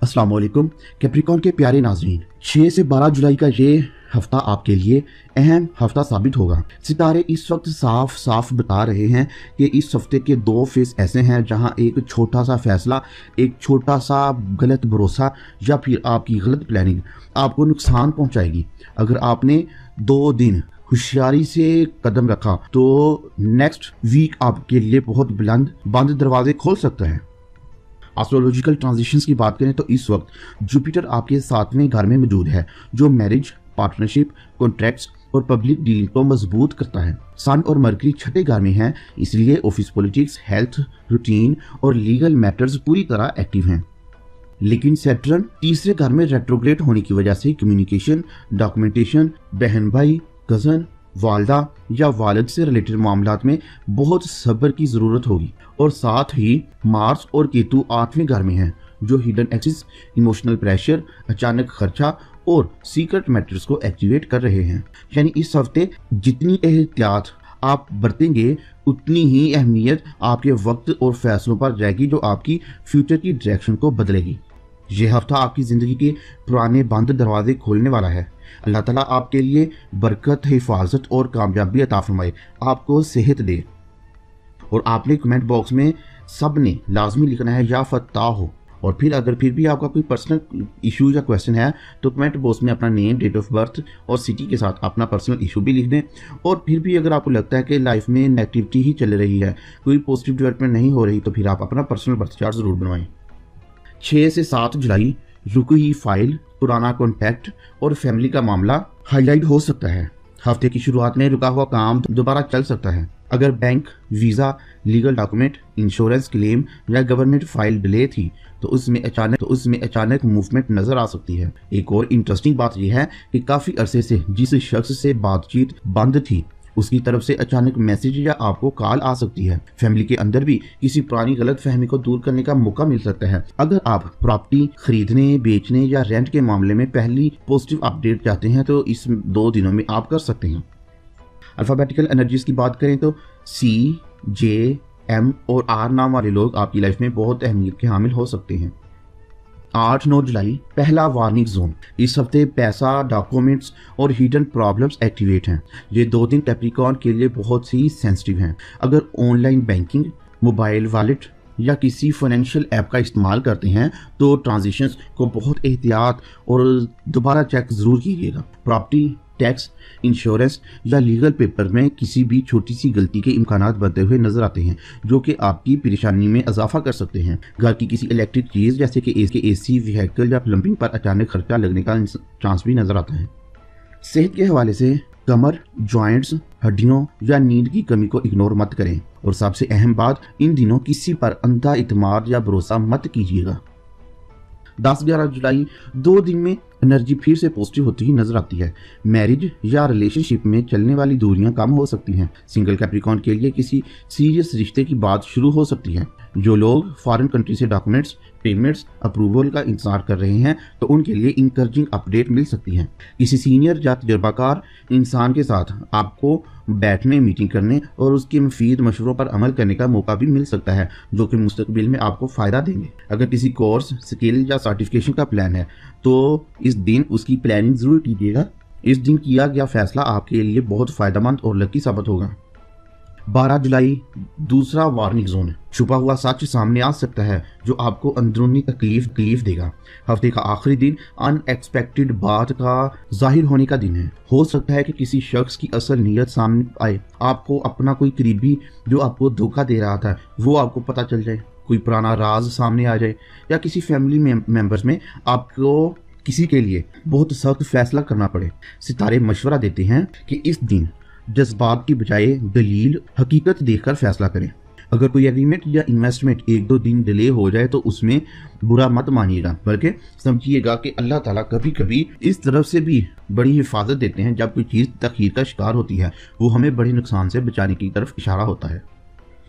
अस्सलाम वालेकुम कैप्रिकॉर्न के प्यारे नाज़रीन, 6 से 12 जुलाई का ये हफ्ता आपके लिए अहम हफ्ता साबित होगा। सितारे इस वक्त साफ साफ बता रहे हैं कि इस हफ्ते के 2 फेस ऐसे हैं जहां एक छोटा सा फैसला, एक छोटा सा गलत भरोसा या फिर आपकी गलत प्लानिंग आपको नुकसान पहुंचाएगी। अगर आपने 2 दिन होशियारी से कदम रखा तो नेक्स्ट वीक आपके लिए बहुत बुलंद बंद दरवाजे खोल सकता है। एस्ट्रोलॉजिकल ट्रांजिशंस की बात करें तो इस वक्त जुपिटर आपके 7वें घर में मौजूद है, जो मैरिज, पार्टनरशिप, कॉन्ट्रैक्ट्स और पब्लिक डीलिंग को मजबूत करता है। सन और मरकरी 6ठे घर में है, इसलिए ऑफिस पॉलिटिक्स, हेल्थ, रूटीन और लीगल मैटर्स पूरी तरह एक्टिव हैं। लेकिन सैटर्न 3रे घर में रेट्रोग्रेड होने की वजह से कम्युनिकेशन, डॉक्यूमेंटेशन, बहन भाई, कजन, वालदा या वालिद से रिलेटेड मामलात में बहुत सब्र की ज़रूरत होगी। और साथ ही मार्स और केतु 8वें घर में हैं, जो हिडन एक्सिस, इमोशनल प्रेशर, अचानक खर्चा और सीक्रेट मैटर्स को एक्टिवेट कर रहे हैं। यानी इस हफ्ते जितनी एहतियात आप बरतेंगे उतनी ही अहमियत आपके वक्त और फैसलों पर जाएगी, जो आपकी फ्यूचर की डायरेक्शन को बदलेगी। यह हफ्ता आपकी ज़िंदगी के पुराने बंद दरवाजे खोलने वाला है। अल्लाह ताला आपके लिए बरकत, हिफाजत और कामयाबी अता फरमाए, आपको सेहत दे। और आपने कमेंट बॉक्स में सब ने लाजमी लिखना है या फत्ता हो। और फिर अगर फिर भी आपका कोई पर्सनल इशू या क्वेश्चन है तो कमेंट बॉक्स में अपना नेम, डेट ऑफ बर्थ और सिटी के साथ अपना पर्सनल इशू भी लिख दें। और फिर भी अगर आपको लगता है कि लाइफ में नेगेटिविटी ही चल रही है, कोई पॉजिटिव डेवलपमेंट नहीं हो रही, तो फिर आप अपना पर्सनल बर्थ चार्ट ज़रूर बनवाएं। 6 से 7 जुलाई रुकी हुई फाइल, पुराना कॉन्टैक्ट और फैमिली का मामला हाईलाइट हो सकता है। हफ्ते की शुरुआत में रुका हुआ काम दोबारा चल सकता है। अगर bank, visa, legal document, insurance claim या गवर्नमेंट फाइल डिले थी तो उसमें अचानक मूवमेंट नजर आ सकती है। एक और इंटरेस्टिंग बात यह है कि काफ़ी अरसे से जिस शख्स से बातचीत बंद थी उसकी तरफ से अचानक मैसेज या आपको कॉल आ सकती है। फैमिली के अंदर भी किसी पुरानी गलत फहमी को दूर करने का मौका मिल सकता है। अगर आप प्रॉपर्टी खरीदने, बेचने या रेंट के मामले में पहली पॉजिटिव अपडेट चाहते हैं तो इस 2 दिनों में आप कर सकते हैं। अल्फाबेटिकल एनर्जीज की बात करें तो C, J, M और R नाम वाले लोग आपकी लाइफ में बहुत अहमियत के हामिल हो सकते हैं। 8-9 जुलाई पहला वार्निंग जोन। इस हफ्ते पैसा, डॉक्यूमेंट्स और हिडन प्रॉब्लम्स एक्टिवेट हैं। ये 2 दिन कैप्रिकॉर्न के लिए बहुत ही सेंसिटिव हैं। अगर ऑनलाइन बैंकिंग, मोबाइल वॉलेट या किसी फाइनेंशियल ऐप का इस्तेमाल करते हैं तो ट्रांजिशंस को बहुत एहतियात और दोबारा चेक ज़रूर कीजिएगा। प्रॉपर्टी, टैक्स, इंश्योरेंस या लीगल पेपर में किसी भी छोटी सी गलती के इम्कानात बनते हुए नजर आते हैं, जो कि आपकी परेशानी में इजाफा कर सकते हैं। घर की किसी इलेक्ट्रिक चीज़ जैसे कि AC, व्हीकल या प्लम्बिंग पर अचानक खर्चा लगने का चांस भी नजर आता है। सेहत के हवाले से कमर, जॉइंट्स, हड्डियों या नींद की कमी को इग्नोर मत करें। और सबसे अहम बात, इन दिनों किसी पर अंधा इत्मीनान या भरोसा मत कीजिएगा। 10-11 जुलाई 2 दिन में एनर्जी फिर से पॉजिटिव होती ही नजर आती है। मैरिज या रिलेशनशिप में चलने वाली दूरियां कम हो सकती हैं। सिंगल कैप्रिकॉर्न के लिए किसी सीरियस रिश्ते की बात शुरू हो सकती है। जो लोग फॉरेन कंट्री से डॉक्यूमेंट्स, पेमेंट्स, अप्रूवल का इंतजार कर रहे हैं तो उनके लिए इंकरेजिंग अपडेट मिल सकती है। किसी सीनियर या तजुर्बाकार इंसान के साथ आपको बैठने, मीटिंग करने और उसके मुफीद मशवरों पर अमल करने का मौका भी मिल सकता है, जो कि मुस्तकबिल में आपको फ़ायदा देंगे। अगर किसी कोर्स, स्किल या सर्टिफिकेशन का प्लान है तो इस दिन उसकी प्लानिंग ज़रूर कीजिएगा। इस दिन किया गया फैसला आपके लिए बहुत फ़ायदेमंद और लकी साबित होगा। 12 जुलाई दूसरा वार्निंग जोन। छुपा हुआ सच सामने आ सकता है जो आपको अंदरूनी तकलीफ देगा। हफ्ते का आखिरी दिन अनएक्सपेक्टेड बात का जाहिर होने का दिन है। हो सकता है कि किसी शख्स की असल नीयत सामने आए, आपको अपना कोई करीबी जो आपको धोखा दे रहा था वो आपको पता चल जाए, कोई पुराना राज सामने आ जाए या किसी फैमिली मेंबर्स में आपको किसी के लिए बहुत सख्त फैसला करना पड़े। सितारे मशवरा देते हैं कि इस दिन जज्बात की बजाय दलील, हकीकत देखकर फैसला करें। अगर कोई एग्रीमेंट या इन्वेस्टमेंट 1-2 दिन डिले हो जाए तो उसमें बुरा मत मानिएगा, बल्कि समझिएगा कि अल्लाह ताला कभी कभी इस तरफ से भी बड़ी हिफाजत देते हैं। जब कोई चीज़ तखीर का शिकार होती है वो हमें बड़े नुकसान से बचाने की तरफ इशारा होता है।